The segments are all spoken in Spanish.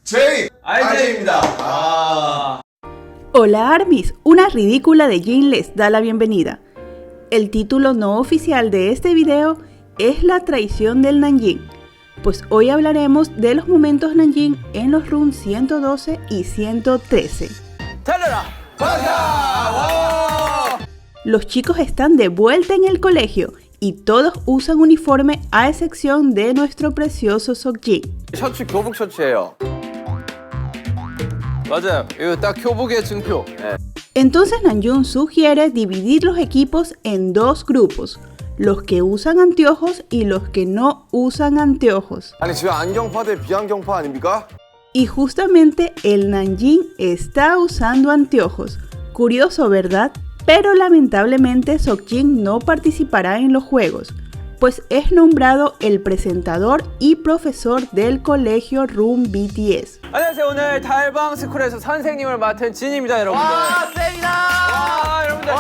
RJ입니다. Hola ARMYs, una ridícula de Jin les da la bienvenida. El título no oficial de este video es La traición del Nanjing, pues hoy hablaremos de los momentos Nanjing en los rooms 112 y 113. Los chicos están de vuelta en el colegio y todos usan uniforme a excepción de nuestro precioso Seokjin. 셔츠 교복 셔츠예요. 맞아요. 이거 딱 교복의 증표. Entonces Namjoon sugiere dividir los equipos en dos grupos, los que usan anteojos y los que no usan anteojos. 아니 지금 안경파 대 비안경파 아닙니까? Y justamente el Nanjing está usando anteojos. Curioso, ¿verdad? Pero lamentablemente Seokjin no participará en los juegos, pues es nombrado el presentador y profesor del colegio Room BTS. 안녕하세요. 오늘 달방 스쿨에서 선생님을 맡은 진입니다, 여러분들. 와, 쌤이다! 와, 여러분들.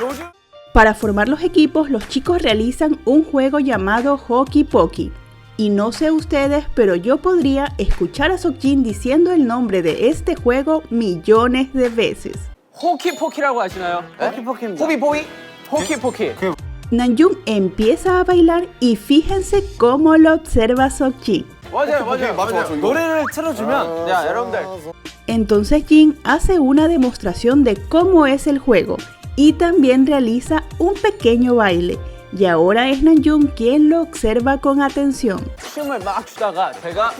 요즘... Para formar los equipos, los chicos realizan un juego llamado Hockey Pokey. Y no sé ustedes, pero yo podría escuchar a Seokjin diciendo el nombre de este juego millones de veces. 호키포키라고 아시나요? 호키포키입니다. 호비보이? 호키포키. Namjoon empieza a bailar y fíjense cómo lo observa Seokjin. 맞아요. 노래를 틀어주면 야, 여러분들. Entonces Jin hace una demostración de cómo es el juego y también realiza un pequeño baile. Y ahora es Namjoon quien lo observa con atención. 춤을 막 추다가 제가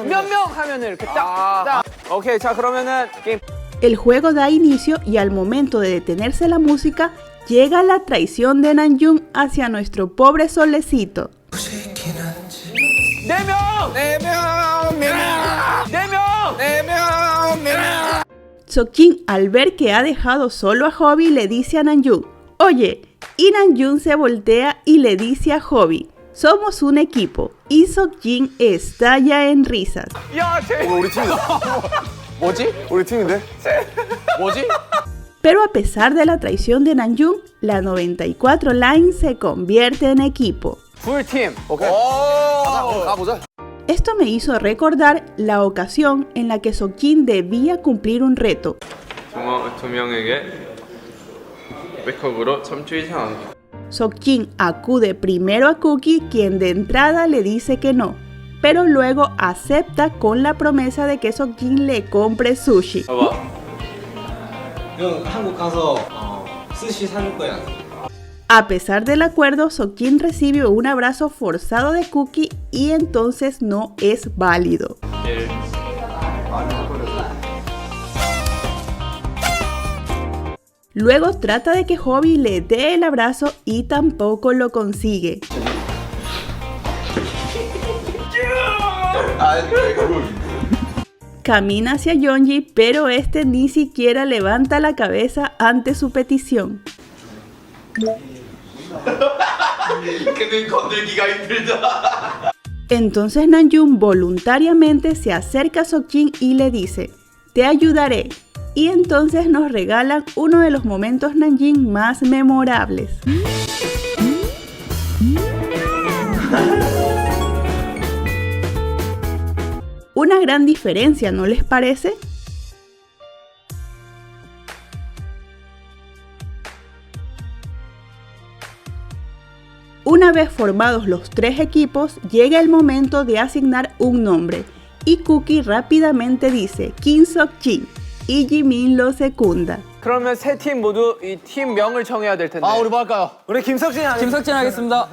몇 명 하면은 이렇게 딱. 오케이, 자 그러면은 게임. El juego da inicio y al momento de detenerse la música, llega la traición de Namjoon hacia nuestro pobre solecito. Seokjin, al ver que ha dejado solo a Hobi, le dice a Namjoon, oye, y Namjoon se voltea y le dice a Hobi, somos un equipo, y Seokjin estalla en risas. 야, 우리 팀이다. 뭐지? 우리 팀인데? 뭐지? Pero a pesar de la traición de Namjoon, la 94 Line se convierte en equipo. 풀팀. 오케이. 가보자. Esto me hizo recordar la ocasión en la que Seokjin debía cumplir un reto. 두 명에게 백허그로 3초 이상 안기. Seokjin acude primero a Cookie, quien de entrada le dice que no, pero luego acepta con la promesa de que Seokjin le compre sushi. 봐봐. 형 한국 가서 스시 사줄 거야. A pesar del acuerdo, Seokjin recibe un abrazo forzado de Cookie y entonces no es válido. Luego trata de que Hobi le dé el abrazo y tampoco lo consigue. Camina hacia Yeonji, pero este ni siquiera levanta la cabeza ante su petición. Entonces Namjoon voluntariamente se acerca a Seokjin y le dice, te ayudaré. Y entonces nos regalan uno de los momentos Nanjing más memorables. Una gran diferencia, ¿no les parece? Una vez formados los tres equipos, llega el momento de asignar un nombre y Cookie rápidamente dice Kim Seokjin y Jimin lo secunda. 그러면 세 팀 모두 이 팀명을 정해야 될 텐데. 우리 뭐 할까요? 우리 김석진 하겠습니다.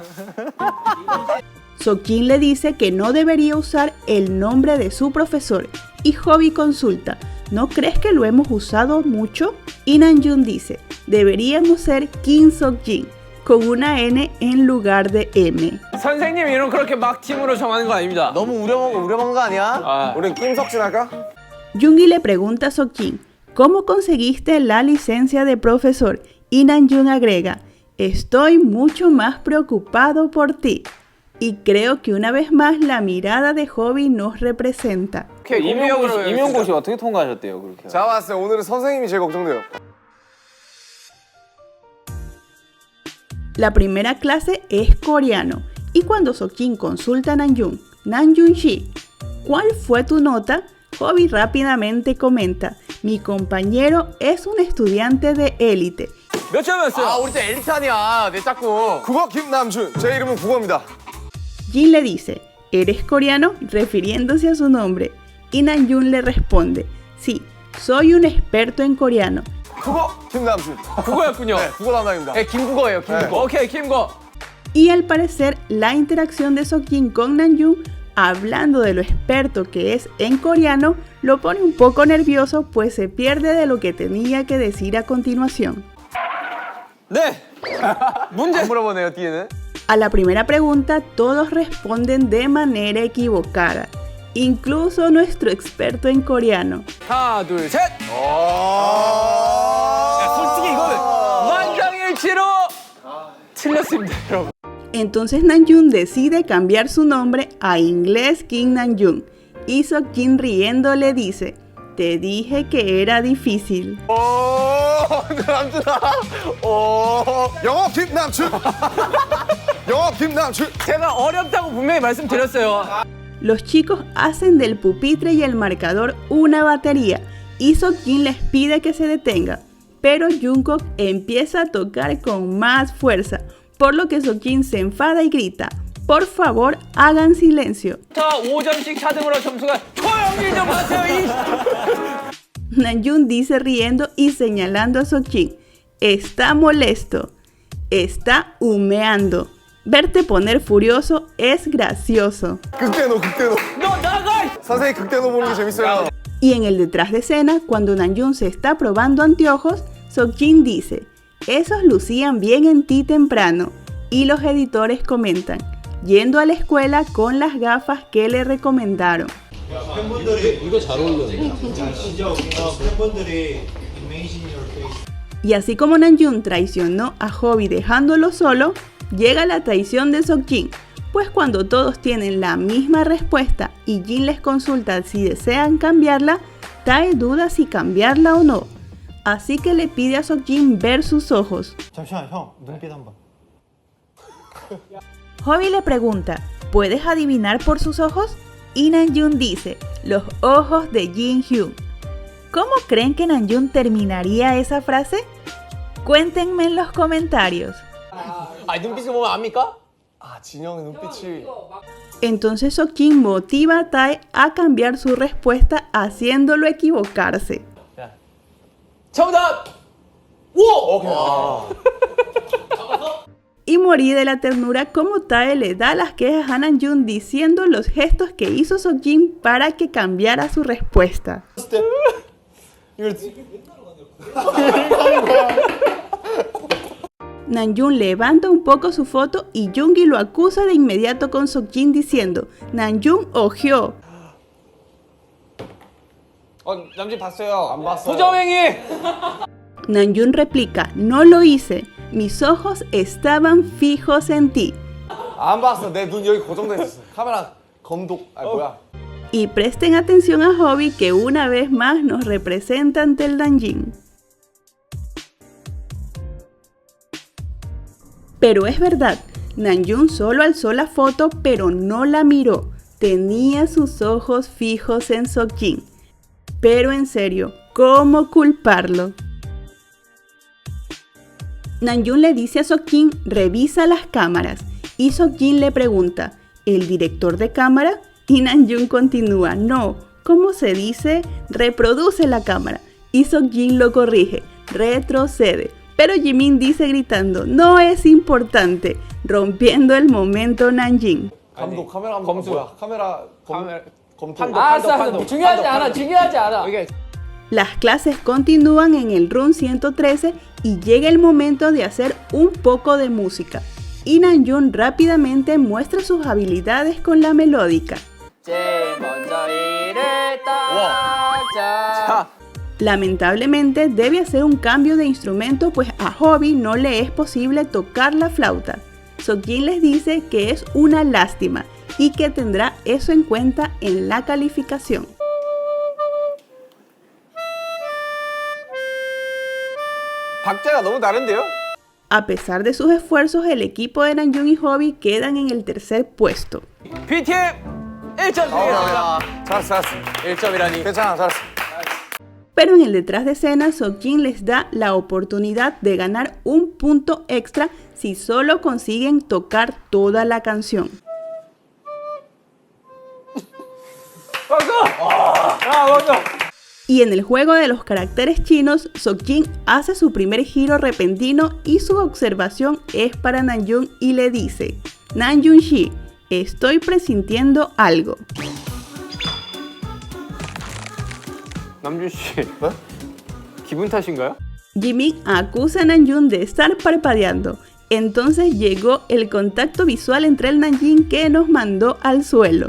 Seokjin le dice que no debería usar el nombre de su profesor y Hobi consulta, ¿no crees que lo hemos usado mucho? Y Namjoon dice, deberíamos ser Kim Seokjin, con una N en lugar de M. 선생님 이름 그렇게 막 팀으로 정하는 거 아닙니다. 너무 우려먹은 거 아니야? 우린 김석진 할까? Yoongi le pregunta a Seokjin, ¿cómo conseguiste la licencia de profesor? Y Namjoon agrega, estoy mucho más preocupado por ti. Y creo que una vez más la mirada de Hobi nos representa. 임용고시 어떻게 통과하셨대요, 그렇게? 자, 봤어요. 오늘은 선생님이 제일 걱정돼요. La primera clase es coreano y cuando Seokjin consulta a Namjoon, Namjoon Shi, ¿Cuál fue tu nota? Hobby rápidamente comenta, mi compañero es un estudiante de élite. 몇 점이었어요? 아, 우리 때 엘리트 아니야. 내 짝꿍. 국어 김남준. 제 이름은 국어입니다. Jin le dice, ¿eres coreano? Refiriéndose a su nombre. Y Namjoon le responde, sí, soy un experto en coreano. 국어 김남준. 국어였군요. 네, 국어 담당입니다. 네, 김국어예요, 김국어. 오케이, 김국어. Y al parecer, la interacción de Seokjin con Namjoon, hablando de lo experto que es en coreano, lo pone un poco nervioso, pues se pierde de lo que tenía que decir a continuación. 네. 문제. 안 물어보네요, 뒤에는. A la primera pregunta, todos responden de manera equivocada, incluso nuestro experto en coreano. 하나, 둘, 셋. 야, 솔직히 이거는 만장일치로 틀렸습니다, 여러분. Entonces Namjoon decide cambiar su nombre a inglés Kim Namjoon y Seokjin riendo le dice, te dije que era difícil. 남준아. 영어 김남준. 영어 김남준. 제가 어렵다고 분명히 말씀드렸어요. Los chicos hacen del pupitre y el marcador una batería y Seokjin les pide que se detenga, pero Jungkook empieza a tocar con más fuerza, por lo que Seokjin se enfada y grita, por favor hagan silencio. 자, 5점씩 차등으로 점수가 조용히 좀 하세요. Namjoon dice riendo y señalando a Seokjin, está molesto, está humeando. Verte poner furioso es gracioso. 극대노. 너 나가! 선생님 극대노 보는 게 재밌어요. Y en el detrás de escena, cuando Namjoon se está probando anteojos, Seokjin dice, esos lucían bien en ti temprano. Y los editores comentan, yendo a la escuela con las gafas que le recomendaron. Y así como Namjoon traicionó a Hobby dejándolo solo, llega la traición de Seokjin, pues cuando todos tienen la misma respuesta y Jin les consulta si desean cambiarla, Tae duda si cambiarla o no. Así que le pide a Seokjin ver sus ojos. 잠시만 형 눈빛 한번. Hobby le pregunta, ¿puedes adivinar por sus ojos? Y Namjoon dice, los ojos de Jin Hyun. ¿Cómo creen que Namjoon terminaría esa frase? Cuéntenme en los comentarios. 아, 눈빛을 보면 압니까? 아, 진영의 눈빛이. Entonces Seokjin motiva a Tae a cambiar su respuesta haciéndolo equivocarse. 정답! 오! Y morí de la ternura como Tae le da las quejas a Namjoon diciendo los gestos que hizo Seokjin para que cambiara su respuesta. Namjoon levanta un poco su foto y Yoongi lo acusa de inmediato con Seokjin diciendo, Namjoon ojeó. 남준 봤어요. 안 봤어요. 부정행위! Namjoon replica, no lo hice, mis ojos estaban fijos en ti. 안 봤어. 내 눈 여기 고정돼 있었어. 카메라 검독. 아, 뭐야. Y presten atención a Hobby que una vez más nos representa ante el Namjoon. Pero es verdad, Namjoon solo alzó la foto pero no la miró. Tenía sus ojos fijos en Seokjin. Pero en serio, ¿cómo culparlo? Namjoon le dice a Seokjin, revisa las cámaras. Y Seokjin le pregunta, ¿el director de cámara? Y Namjoon continúa, no, ¿cómo se dice? Reproduce la cámara. Y Seokjin lo corrige, retrocede. Pero Jimin dice gritando, no es importante, rompiendo el momento Namjoon. 감독 카메라 한번 검수. 뭐야? 카메라 검토. 알았어, 중요하지 않아. 이게 Las clases continúan en el room 113 y llega el momento de hacer un poco de música. Y Namjoon rápidamente muestra sus habilidades con la melódica. 제일 먼저 이를 따자. Lamentablemente debe hacer un cambio de instrumento pues a Hobby no le es posible tocar la flauta. Seokjin les dice que es una lástima y que tendrá eso en cuenta en la calificación. 박자가 너무 다른데요? A pesar de sus esfuerzos, el equipo de Namjoon y Hobby quedan en el tercer puesto. BTM 1점 드리겠습니다. 잘했어, 잘했어. 1점이라니. 괜찮아, 잘했어. Pero en el detrás de escena, Seokjin les da la oportunidad de ganar un punto extra si solo consiguen tocar toda la canción. Y en el juego de los caracteres chinos, Seokjin hace su primer giro repentino y su observación es para Namjoon y le dice: Namjoon-shi, estoy presintiendo algo. 남준 씨. 기분 탓인가요? Jimin acusa a Namjoon de estar parpadeando. Entonces llegó el contacto visual entre el Namjin que nos mandó al suelo.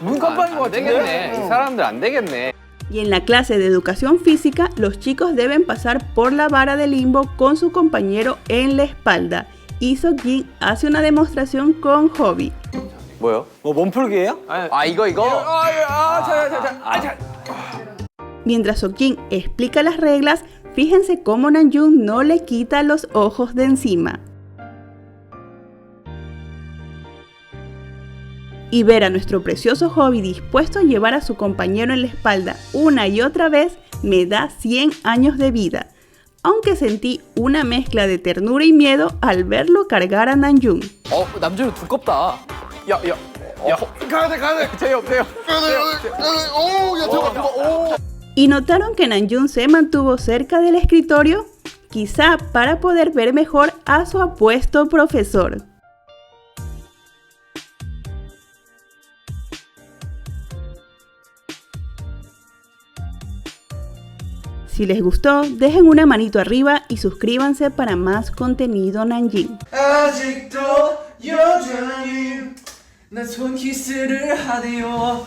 눈 깜빡인 것 같은데? 이 사람들 안 되겠네. Y en la clase de educación física, los chicos deben pasar por la vara de limbo con su compañero en la espalda. Y Seokjin hace una demostración con Hobby. 뭐요? 몸풀기예요? 이거. Mientras Seokjin explica las reglas, fíjense cómo Namjoon no le quita los ojos de encima. Y ver a nuestro precioso Hobby dispuesto a llevar a su compañero en la espalda una y otra vez me da 100 años de vida. Aunque sentí una mezcla de ternura y miedo al verlo cargar a Namjoon. 남준이 두껍다. 야. 가야 돼. 재없대요. 오, 야, 대박. ¿Y notaron que Namjoon se mantuvo cerca del escritorio? Quizá para poder ver mejor a su apuesto profesor. Si les gustó, dejen una manito arriba y suscríbanse para más contenido Nanjing. 아직도 여전히 난 손키스를 하네요.